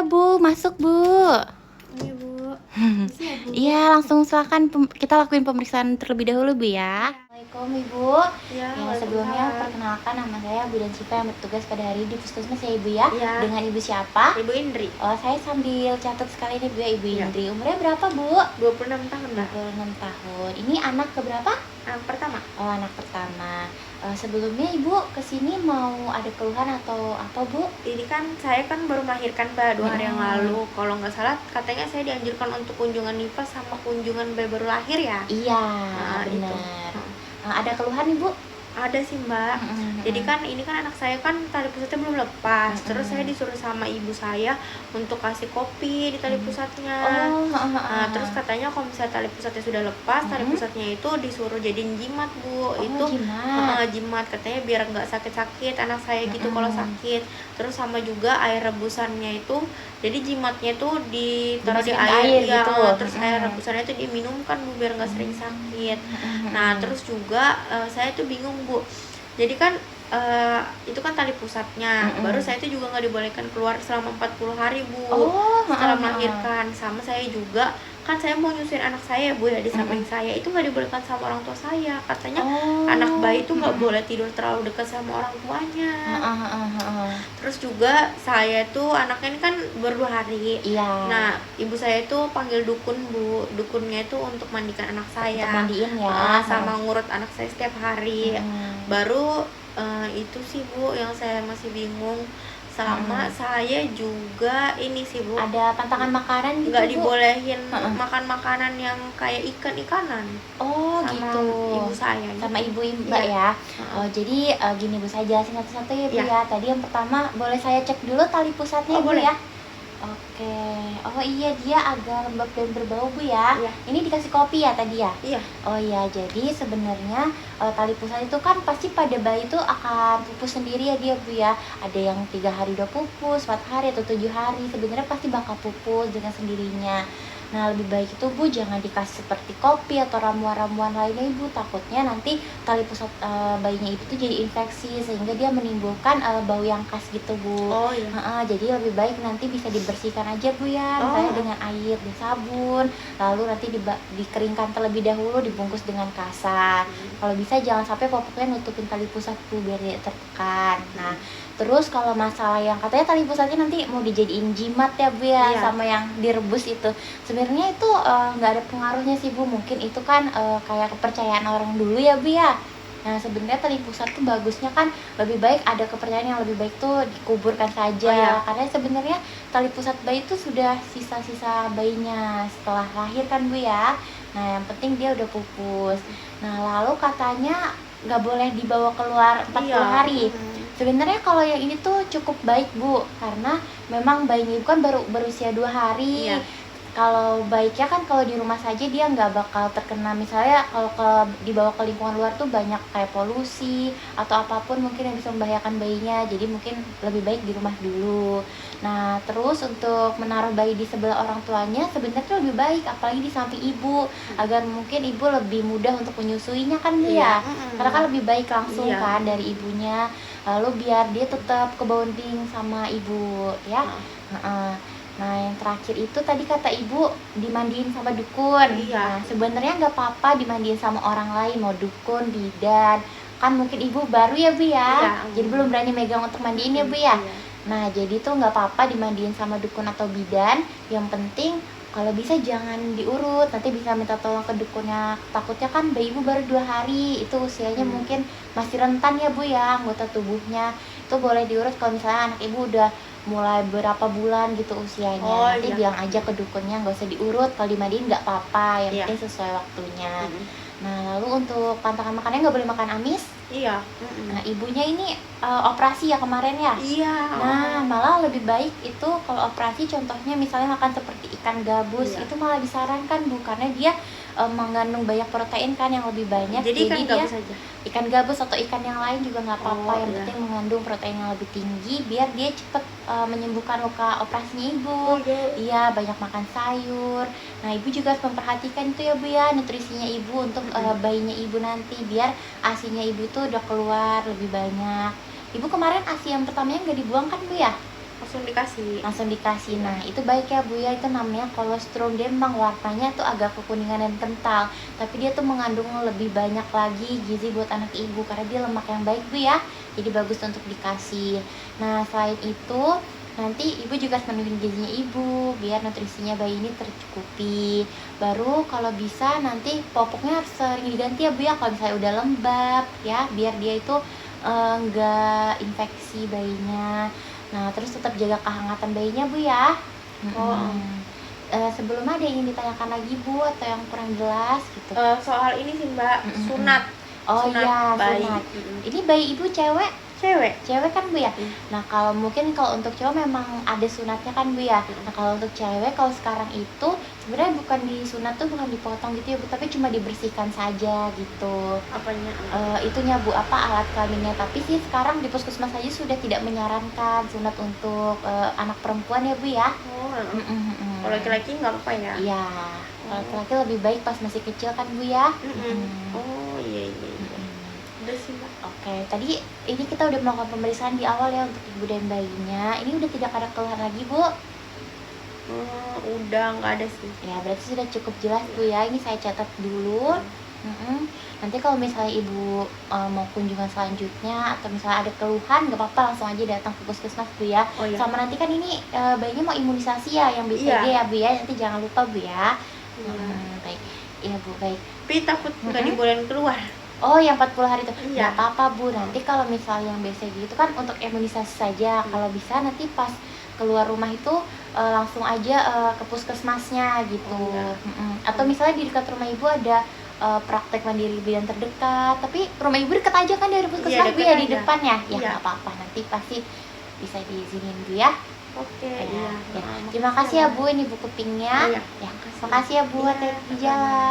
ya Bu, masuk Bu. Iya Bu. Iya, langsung silakan kita lakuin pemeriksaan terlebih dahulu Bu ya. Assalamualaikum Ibu. Iya, Yang sebelumnya perkenalkan nama saya Bu dan Siva yang bertugas pada hari di Puskesmas ya Ibu ya. Iya. Dengan Ibu siapa? Ibu Indri. Oh, saya sambil catat sekali nih Bu ya, Ibu Iya. Indri. Umurnya berapa Bu? 26 tahun Mbak. 26 tahun. Ini anak keberapa? Yang pertama. Oh, anak pertama. Sebelumnya Ibu kesini mau ada keluhan atau apa Bu? Ini kan saya baru melahirkan Mbak 2 hari yang lalu. Kalau nggak salah katanya saya dianjurkan untuk kunjungan nifas sama kunjungan bayi baru lahir ya. Iya, Nah, itu. benar. Ada keluhan Ibu? Ada sih Mbak. Jadi kan ini kan anak saya kan tali pusatnya belum lepas. Terus saya disuruh sama ibu saya untuk kasih kopi di tali pusatnya. Oh, Nah, terus katanya kalau misalnya tali pusatnya sudah lepas, tali pusatnya itu disuruh jadiin jimat Bu. Itu jimat. jimat katanya biar nggak sakit-sakit anak saya gitu kalau sakit. Terus sama juga air rebusannya itu, jadi jimatnya tuh ditaruh di Dimasukin air ya, gitu. terus air rebusannya itu diminumkan Bu biar nggak sering sakit. Nah, terus juga saya tuh bingung Bu. Jadi kan itu kan tali pusatnya. Baru saya itu juga nggak dibolehkan keluar selama 40 hari Bu. Setelah melahirkan. Sama saya juga kan saya mau nyusuin anak saya Bu ya di samping saya itu nggak dibolehkan sama orang tua saya. Katanya anak bayi itu nggak boleh tidur terlalu dekat sama orang tuanya. Terus juga saya tuh anaknya ini kan baru 2 hari. Iya. Nah, ibu saya itu panggil dukun Bu. Dukunnya itu untuk mandikan anak saya. Untuk mandiin ya. Sama ngurut anak saya setiap hari. Baru itu sih Bu yang saya masih bingung. Sama saya juga ini sih Bu, Ada pantangan makanan gitu nggak Bu? dibolehin makan makanan yang kayak ikan-ikanan. Oh, Sama gitu. ibu saya Sama gitu. ibu Mbak Iya. ya. Oh, jadi gini Bu, saya jelasin satu-satu ya Bu Iya. ya. Tadi yang pertama boleh saya cek dulu tali pusatnya Bu boleh. ya. Oke. Oh iya, dia agak lembab dan berbau Bu ya. Iya. Ini dikasih kopi ya tadi ya? Iya. Oh iya, jadi sebenarnya tali pusat itu kan pasti pada bayi itu akan pupus sendiri ya dia Bu ya. Ada yang 3 hari udah pupus, 4 hari atau 7 hari. Sebenarnya pasti bakal pupus dengan sendirinya. Nah, lebih baik itu Bu jangan dikasih seperti kopi atau ramuan-ramuan lainnya Ibu. Takutnya nanti tali pusat bayinya itu tuh jadi infeksi sehingga dia menimbulkan bau yang khas gitu Bu. Oh iya. Jadi lebih baik nanti bisa dibersihkan aja Bu ya, misalnya dengan air dan sabun, lalu nanti dikeringkan terlebih dahulu, dibungkus dengan kasar. Kalau bisa jangan sampai popoknya nutupin tali pusat Bu biar dia tertekan. Nah, terus kalau masalah yang katanya tali pusatnya nanti mau dijadiin jimat ya Bu ya, Iya. sama yang direbus itu. Sebenarnya itu nggak ada pengaruhnya sih Bu, mungkin itu kan kayak kepercayaan orang dulu ya Bu ya. Nah, sebenarnya tali pusat tuh bagusnya kan lebih baik ada kepercayaan yang lebih baik tuh dikuburkan saja. Oh, iya. Karena sebenarnya tali pusat bayi itu sudah sisa-sisa bayinya setelah lahir kan Bu ya. Nah, yang penting dia udah pupus. Nah, lalu katanya nggak boleh dibawa keluar 40 hari. Sebenarnya kalau yang ini tuh cukup baik Bu, karena memang bayinya itu kan baru berusia 2 hari. Iya. Kalau baiknya kan kalau di rumah saja dia nggak bakal terkena, misalnya kalau dibawa ke lingkungan luar tuh banyak kayak polusi atau apapun mungkin yang bisa membahayakan bayinya, jadi mungkin lebih baik di rumah dulu. Nah, terus untuk menaruh bayi di sebelah orang tuanya sebenarnya tuh lebih baik, apalagi di samping ibu, agar mungkin ibu lebih mudah untuk menyusuinya kan Bu ya. Karena kan lebih baik langsung Iya. kan dari ibunya, lalu biar dia tetap kebonding sama ibu ya. Nah, yang terakhir itu tadi kata ibu dimandiin sama dukun. Iya. Nah, sebenarnya nggak apa-apa dimandiin sama orang lain, mau dukun, bidan. Kan mungkin ibu baru ya Bu ya, Iya. jadi belum berani megang untuk mandiin ya Bu ya. Iya. Nah, jadi tuh nggak apa-apa dimandiin sama dukun atau bidan. Yang penting kalau bisa jangan diurut, nanti bisa minta tolong ke dukunnya. Takutnya kan bayi ibu baru 2 hari, itu usianya mungkin masih rentan ya Bu ya, anggota tubuhnya. Itu boleh diurut kalau misalnya anak ibu udah mulai berapa bulan gitu usianya. Oh, Nanti iya. bilang aja ke dukunnya nggak usah diurut, kalau dimandiin nggak apa-apa, yang Iya. penting sesuai waktunya. Nah, lalu untuk pantangan makannya nggak boleh makan amis. Iya. Nah, ibunya ini operasi ya kemarin ya. Iya. Nah, malah lebih baik itu kalau operasi contohnya misalnya makan seperti ikan gabus, Iya. itu malah disarankan Bu, karena dia mengandung banyak protein kan yang lebih banyak. Jadi ikan dia gabus aja. ikan gabus atau ikan yang lain juga nggak apa-apa, yang iya. penting mengandung protein yang lebih tinggi biar dia cepet menyembuhkan luka operasinya ibu. Iya, banyak makan sayur. Nah, ibu juga harus memperhatikan itu ya Bu ya, nutrisinya ibu untuk bayinya ibu nanti, biar ASI-nya ibu itu udah keluar lebih banyak. Ibu kemarin ASI yang pertamanya nggak dibuang kan Bu ya? langsung dikasih. Nah itu baik ya Bu ya, itu namanya kolostrum. Dia memang warnanya tuh agak kekuningan dan kental, tapi dia tuh mengandung lebih banyak lagi gizi buat anak ibu karena dia lemak yang baik Bu ya, jadi bagus untuk dikasih. Nah selain itu nanti ibu juga harus memenuhi gizinya ibu biar nutrisinya bayi ini tercukupi. Baru kalau bisa nanti popoknya harus sering diganti ya Bu ya kalau misalnya udah lembab ya, biar dia itu nggak infeksi bayinya. Nah terus tetap jaga kehangatan bayinya Bu ya. Oh. Sebelumnya ada yang ingin ditanyakan lagi Bu atau yang kurang jelas gitu? Soal ini sih Mbak, sunat Oh iya, bayi. sunat. Ini bayi ibu cewek Cewek kan Bu ya. Nah kalau mungkin kalau untuk cowok memang ada sunatnya kan Bu ya. Nah kalau untuk cewek, kalau sekarang itu sebenarnya bukan disunat tuh, bukan dipotong gitu ya Bu, tapi cuma dibersihkan saja gitu. apanya? Itunya Bu, apa alat kelaminnya. Tapi sih sekarang di puskesmas aja sudah tidak menyarankan sunat untuk anak perempuan ya Bu ya. Oh, Kalau kalau laki-laki nggak apa-apa ya? Iya, kalau laki-laki lebih baik pas masih kecil kan Bu ya. Oh iya. Udah sih Mbak. Oke, tadi ini kita udah melakukan pemeriksaan di awal ya untuk ibu dan bayinya. Ini udah tidak ada keluhan lagi Bu. Udah nggak ada sih. Ya berarti sudah cukup jelas Bu ya. Ini saya catat dulu. Nanti kalau misalnya ibu mau kunjungan selanjutnya atau misalnya ada keluhan, nggak apa-apa, langsung aja datang ke puskesmas Bu ya. Oh iya. Sama nanti kan ini bayinya mau imunisasi ya, yang BCG ya Bu ya. Nanti jangan lupa Bu ya. Baik, iya Bu, baik. Tapi takut nggak dibolehin keluar. Oh, yang 40 hari itu. Iya. Nggak apa-apa Bu, nanti kalau misalnya yang BCG itu kan untuk imunisasi saja. Kalau bisa nanti pas keluar rumah itu langsung aja ke puskesmasnya gitu. Oh, iya. Atau misalnya di dekat rumah ibu ada praktek mandiri bidan terdekat, tapi rumah ibu dekat aja kan dari puskesmas Bu deket ya, di aja. depan ya. Ya Iya. nggak apa-apa, nanti pasti bisa diizinin Bu ya. Oke, Ya, iya. ya. Terima kasih ya Bu, ini Bu kupingnya. Iya, Ya, makasih. makasih ya Bu, Iya, hati-hati di sama-sama. jalan.